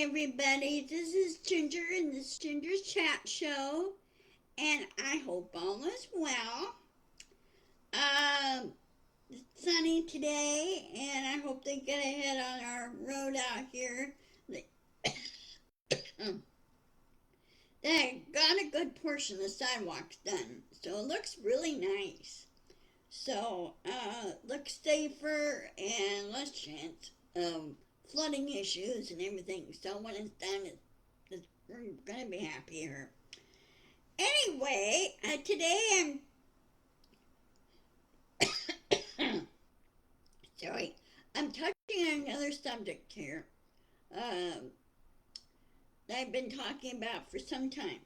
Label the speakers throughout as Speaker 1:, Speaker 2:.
Speaker 1: everybody, this is Ginger in this Ginger's Chat Show, and I hope all is well. It's sunny today, and I hope they get ahead on our road out here. They got a good portion of the sidewalks done, so it looks really nice. So, looks safer and less chance of flooding issues and everything. So when it's done, we're gonna be happier. Anyway, today I'm sorry. I'm touching on another subject here that I've been talking about for some time.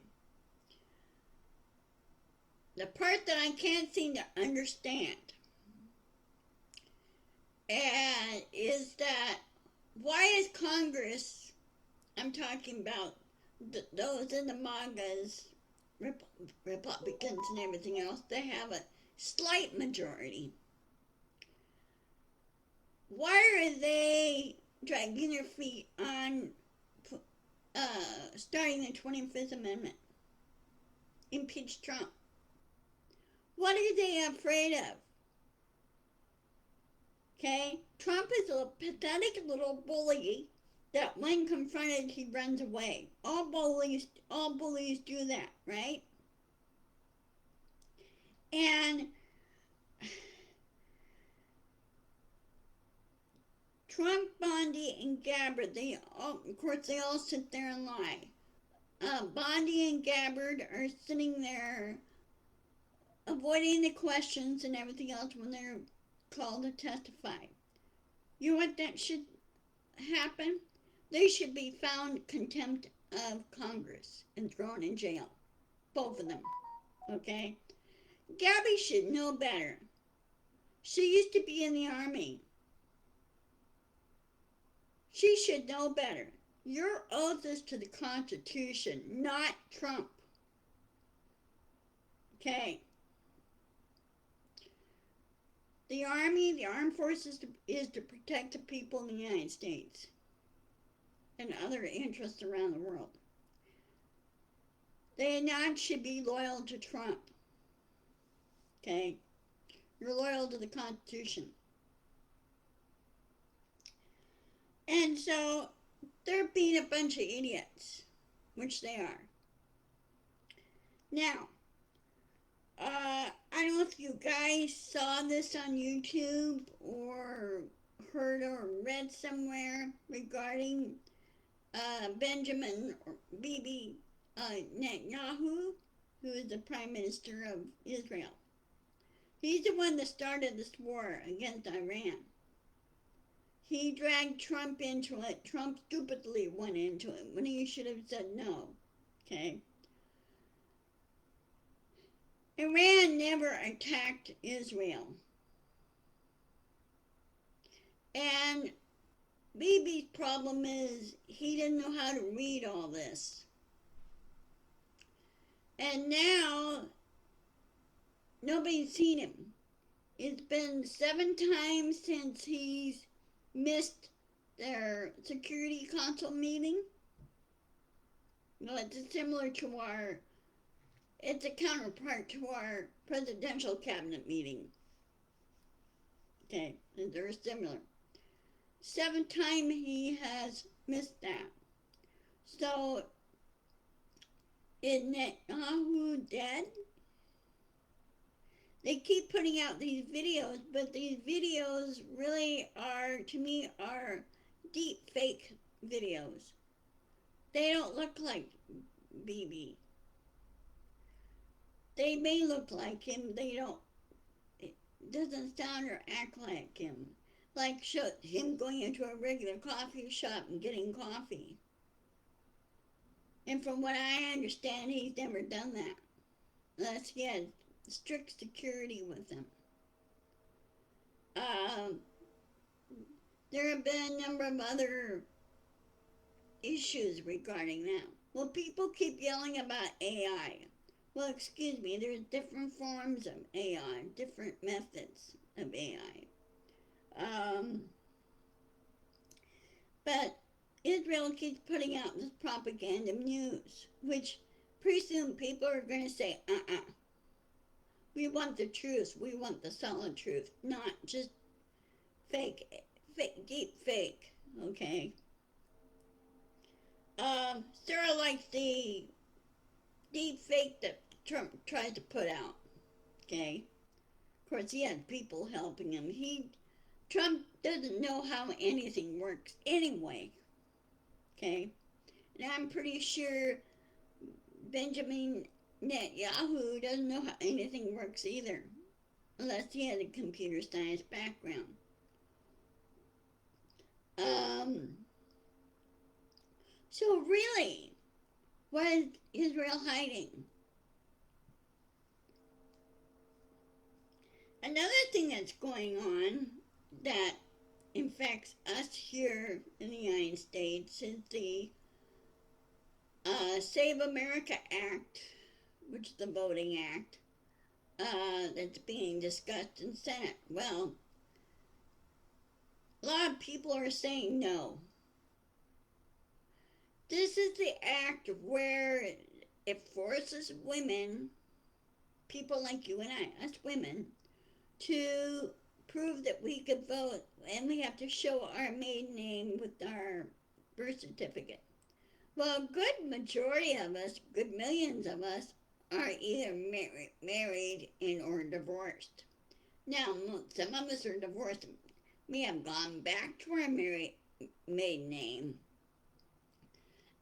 Speaker 1: The part that I can't seem to understand and is that why is Congress? I'm talking about those in the MAGAs, Republicans, and everything else. They have a slight majority. Why are they dragging their feet on starting the 25th Amendment? Impeach Trump. What are they afraid of? Okay? Trump is a pathetic little bully that when confronted he runs away. All bullies do that, right? And Trump, Bondi, and Gabbard, of course, they all sit there and lie. Bondi and Gabbard are sitting there avoiding the questions and everything else when they're called to testify. You know what that should happen? They should be found contempt of Congress and thrown in jail. Both of them. Okay? Gabby should know better. She used to be in the Army. She should know better. Your oath is to the Constitution, not Trump. Okay? The Army, the Armed Forces, is to protect the people in the United States and other interests around the world. They not should be loyal to Trump. Okay? You're loyal to the Constitution. And so they're being a bunch of idiots, which they are. Now, I don't know if you guys saw this on YouTube or heard or read somewhere regarding Benjamin or Bibi Netanyahu, who is the Prime Minister of Israel. He's the one that started this war against Iran. He dragged Trump into it. Trump stupidly went into it when he should have said no. Okay? Iran never attacked Israel. And Bibi's problem is he didn't know how to read all this. And now nobody's seen him. It's been 7 times since he's missed their Security Council meeting. No, it's similar to it's a counterpart to our presidential cabinet meeting. Okay, and they're similar. 7th time he has missed that. So, is Netanyahu dead? They keep putting out these videos, but these videos really are, to me, are deep fake videos. They don't look like Bibi. They may look like him, they don't. It doesn't sound or act like him. Like him going into a regular coffee shop and getting coffee. And from what I understand, he's never done that. Unless he had strict security with him. There have been a number of other issues regarding that. Well, people keep yelling about AI. Well, excuse me, there's different forms of AI, different methods of AI. But Israel Israel keeps putting out this propaganda news, which pretty soon people are going to say, we want the truth. We want the solid truth, not just deep fake, okay? Sarah likes the deep fake that Trump tried to put out, okay? Of course, he had people helping him. Trump doesn't know how anything works anyway, okay? And I'm pretty sure Benjamin Netanyahu doesn't know how anything works either, unless he had a computer science background. So really, what is Israel hiding? Another thing that's going on that infects us here in the United States is the Save America Act, which is the voting act, that's being discussed in Senate. Well, a lot of people are saying no. This is the act where it forces women, people like you and I, us women, to prove that we could vote, and we have to show our maiden name with our birth certificate. Well, a good majority of us, good millions of us, are either married and or divorced. Now, some of us are divorced. We have gone back to our maiden name.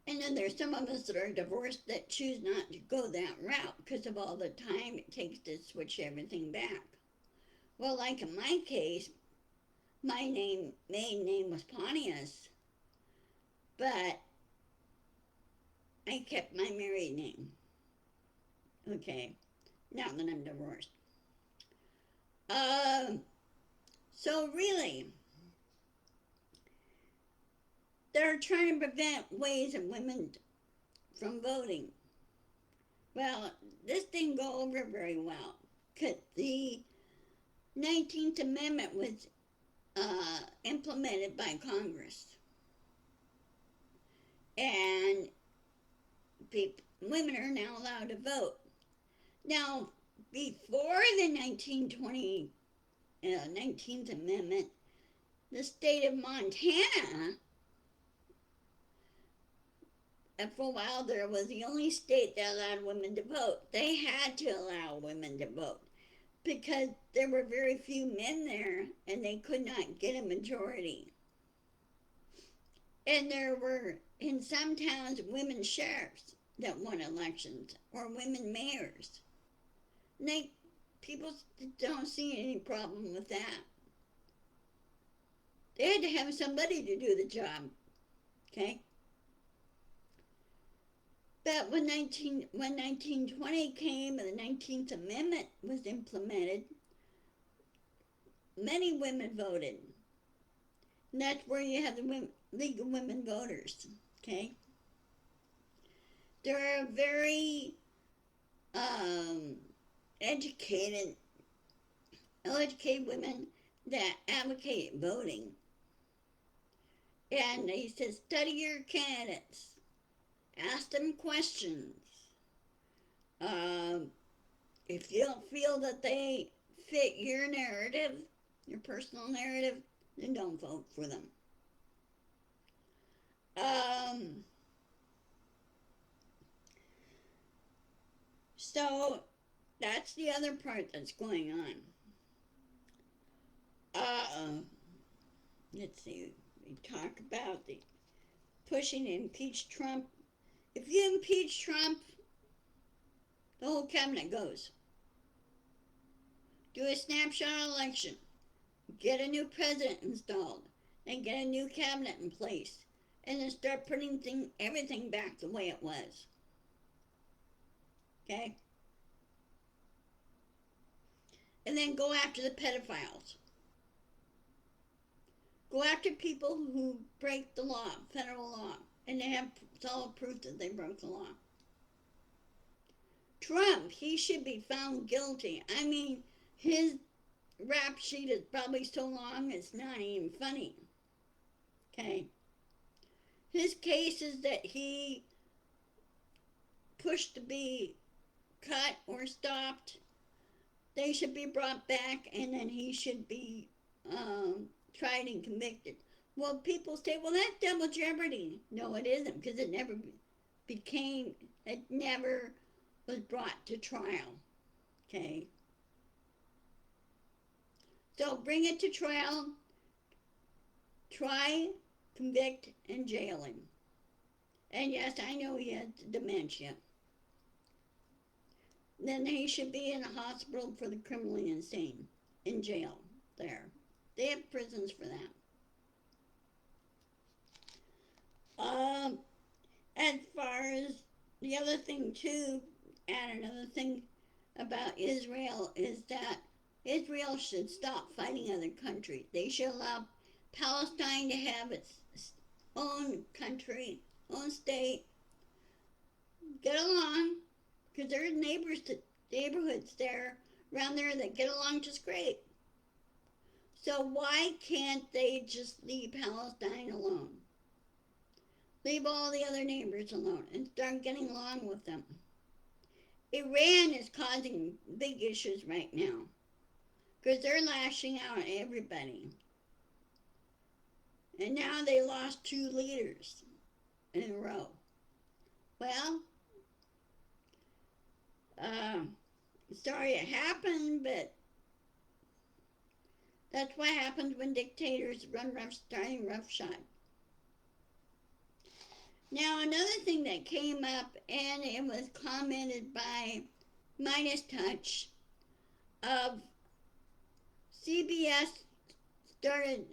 Speaker 1: And then there's some of us that are divorced that choose not to go that route because of all the time it takes to switch everything back. Well, like in my case, my maiden name was Pontius, but I kept my married name. Okay, now that I'm divorced. So really, they're trying to prevent ways of women from voting. Well, this didn't go over very well because the 19th Amendment was implemented by Congress. And women are now allowed to vote. Now, before the 19th Amendment, the state of Montana, and for a while there, was the only state that allowed women to vote. They had to allow women to vote because there were very few men there and they could not get a majority. And there were, in some towns, women sheriffs that won elections, or women mayors. And people don't see any problem with that. They had to have somebody to do the job, okay? But when 1920 came and the 19th Amendment was implemented, many women voted. And that's where you have the League of Women Voters, okay? There are very educated women that advocate voting. And they said, study your candidates. Ask them questions. If you don't feel that they fit your narrative, your personal narrative, then don't vote for them. So that's the other part that's going on. Let's see. We talk about the pushing to impeach Trump. If you impeach Trump, the whole cabinet goes. Do a snapshot election. Get a new president installed. Then get a new cabinet in place. And then start putting everything back the way it was. Okay? And then go after the pedophiles. Go after people who break the law, federal law, and they have solid proof that they broke the law. Trump, he should be found guilty. I mean, his rap sheet is probably so long it's not even funny. Okay? his cases that he pushed to be cut or stopped, they should be brought back, and then he should be tried and convicted. Well, people say, well, that's double jeopardy. No, it isn't, because it never was brought to trial. Okay? So bring it to trial, try, convict, and jail him. And yes, I know he has dementia. Then he should be in a hospital for the criminally insane, in jail there. They have prisons for that. As far as the other thing too, and another thing about Israel is that Israel should stop fighting other countries. They should allow Palestine to have its own country, own state, get along, because there's neighborhoods there, around there that get along just great. So why can't they just leave Palestine alone? Leave all the other neighbors alone and start getting along with them. Iran is causing big issues right now because they're lashing out at everybody. And now they lost 2 leaders in a row. Well, sorry it happened, but that's what happens when dictators run roughshod. Now, another thing that came up, and it was commented by Midas Touch, of CBS started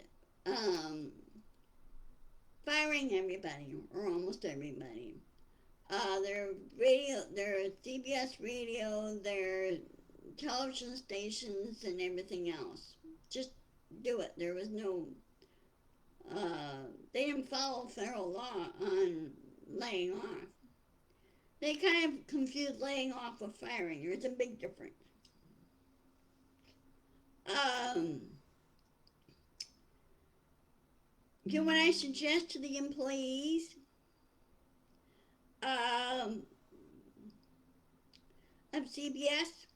Speaker 1: firing everybody, or almost everybody. Their CBS radio, their television stations, and everything else. Just do it. There was no they didn't follow federal law on laying off. They kind of confused laying off with firing. There's a big difference. What I suggest to the employees of CBS,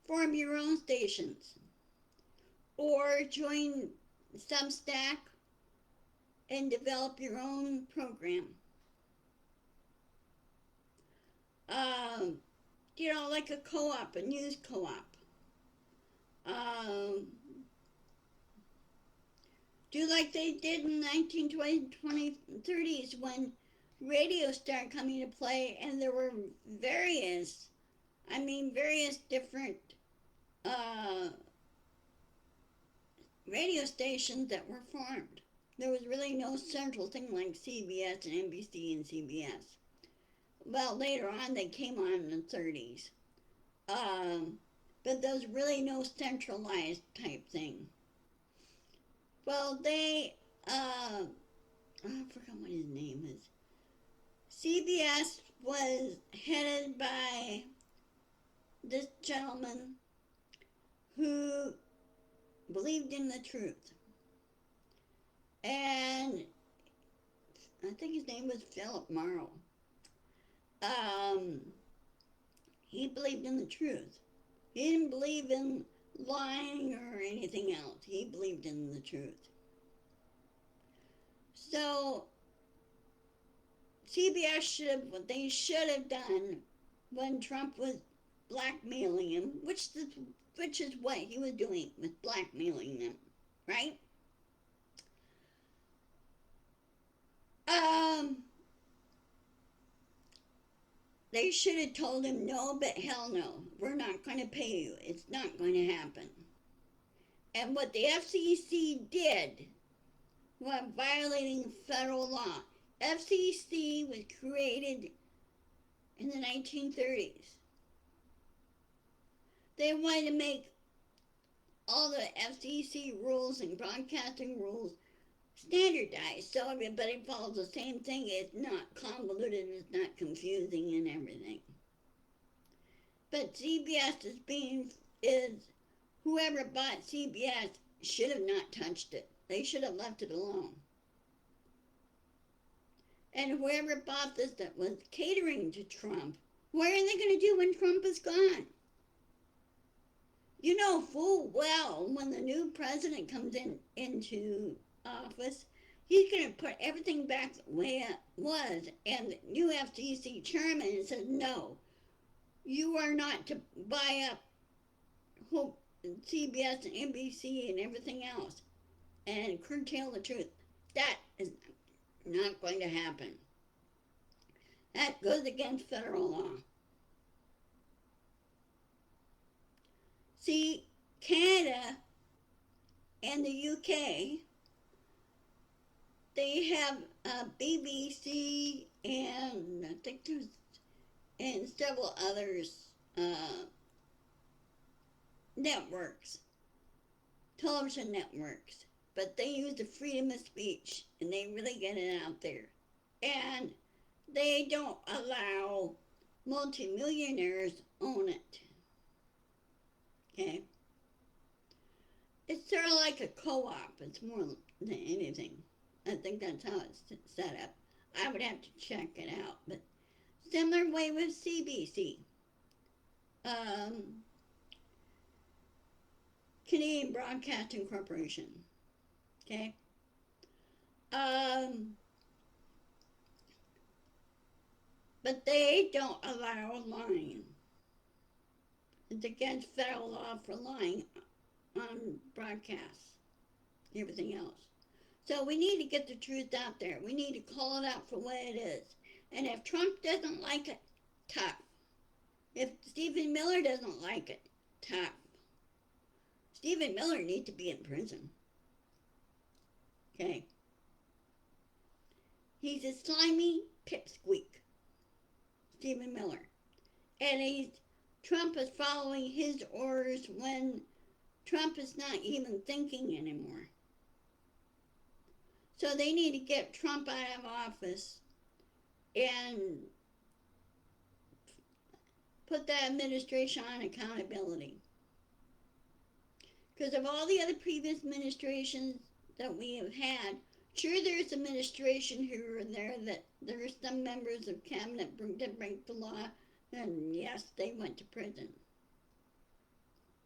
Speaker 1: form your own stations or join Substack and develop your own program. Like a co-op, a news co-op. Do like they did in the 1920s, 30s when radio started coming to play, and there were various different radio stations that were formed. There was really no central thing like CBS and NBC and CBS. Well, later on they came on in the 30s. But there's really no centralized type thing. Well, I forgot what his name is. CBS was headed by this gentleman who believed in the truth. And I think his name was Philip Morrow. He believed in the truth. He didn't believe in lying or anything else. He believed in the truth. So CBS what they should have done when Trump was blackmailing him, which is what he was doing, was blackmailing them, right? They should have told him, no, but hell no, we're not going to pay you. It's not going to happen. And what the FCC did was violating federal law. FCC was created in the 1930s. They wanted to make all the FCC rules and broadcasting rules standardized so everybody follows the same thing. It's not convoluted, it's not confusing and everything. But CBS whoever bought CBS should have not touched it. They should have left it alone. And whoever bought this that was catering to Trump, what are they going to do when Trump is gone? You know full well when the new president comes into office, he's going to put everything back the way it was. And the new FCC chairman says, no, you are not to buy up CBS and NBC and everything else and curtail the truth. That is not going to happen. That goes against federal law. See, Canada and the UK, they have BBC and I think there's and several others networks, television networks, but they use the freedom of speech and they really get it out there. And they don't allow multimillionaires own it. Okay? It's sort of like a co-op. It's more than anything. I think that's how it's set up. I would have to check it out. But similar way with CBC. Canadian Broadcasting Corporation. Okay? But they don't allow lying. It's against federal law for lying on broadcasts, everything else. So we need to get the truth out there. We need to call it out for what it is. And if Trump doesn't like it, tough. If Stephen Miller doesn't like it, tough. Stephen Miller needs to be in prison. Okay? He's a slimy pipsqueak, Stephen Miller. And Trump is following his orders when Trump is not even thinking anymore. So they need to get Trump out of office and put that administration on accountability. Because of all the other previous administrations that we have had, sure there's administration here and there that there are some members of cabinet that break the law, and yes, they went to prison.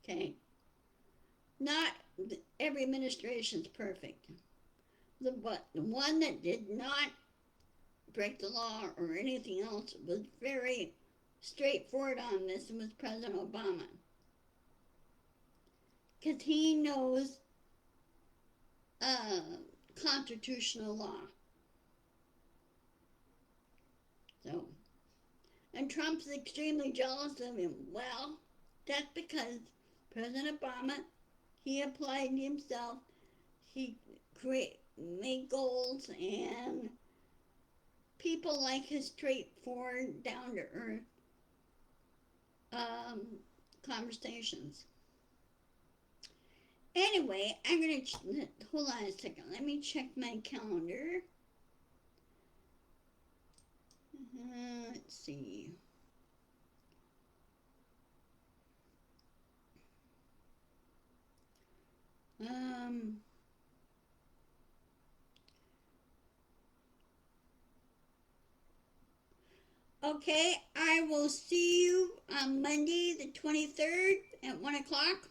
Speaker 1: Okay? Not every administration's perfect. The one that did not break the law or anything else was very straightforward on this was President Obama. Because he knows constitutional law. So, and Trump's extremely jealous of him. Well, that's because President Obama, he applied himself, he made goals, and people like his straightforward, down-to-earth conversations. Anyway, I'm going to, hold on a second, let me check my calendar. Let's see. Okay, I will see you on Monday the 23rd at 1 o'clock.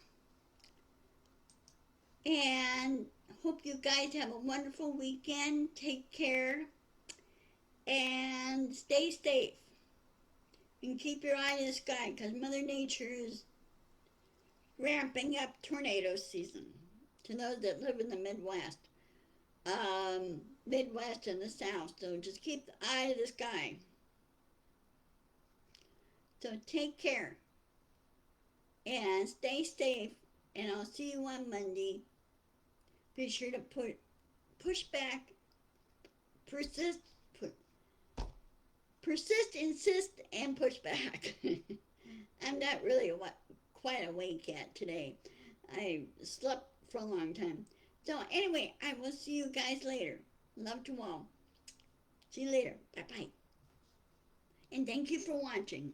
Speaker 1: And hope you guys have a wonderful weekend. Take care. And stay safe. And keep your eye to the sky because Mother Nature is ramping up tornado season. To those that live in the Midwest. Midwest and the South. So just keep the eye to the sky. So take care. And stay safe. And I'll see you on Monday. Be sure to push back, persist, insist, and push back. I'm not really quite awake yet today. I slept for a long time. So anyway, I will see you guys later. Love to all. See you later. Bye-bye. And thank you for watching.